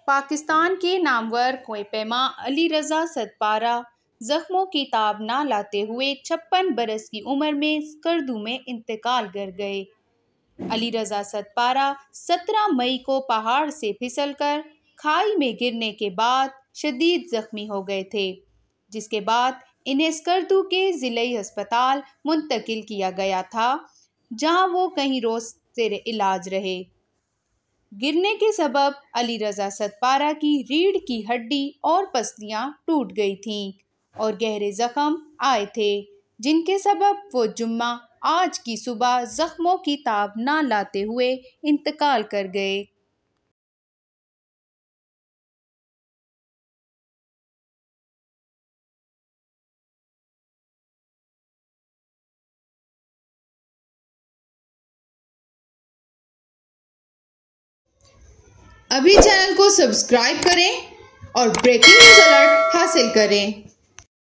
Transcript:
पाकिस्तान के नामवर कोयपेमा अली रज़ा सतपारा जख्मों की ताब ना लाते हुए 56 बरस की उम्र में स्कर्दू में इंतकाल कर गए। अली रज़ा सतपारा 17 मई को पहाड़ से फिसलकर खाई में गिरने के बाद शदीद जख्मी हो गए थे, जिसके बाद इन्हें स्कर्दू के ज़िले अस्पताल मुंतकिल किया गया था, जहां वो कई रोज से इलाज रहे। गिरने के सबब अली रज़ा सतपारा की रीढ़ की हड्डी और पसलियां टूट गई थीं और गहरे जख्म आए थे, जिनके सबब वो जुम्मा आज की सुबह जख्मों की ताब ना लाते हुए इंतकाल कर गए। अभी चैनल को सब्सक्राइब करें और ब्रेकिंग न्यूज़ अलर्ट हासिल करें।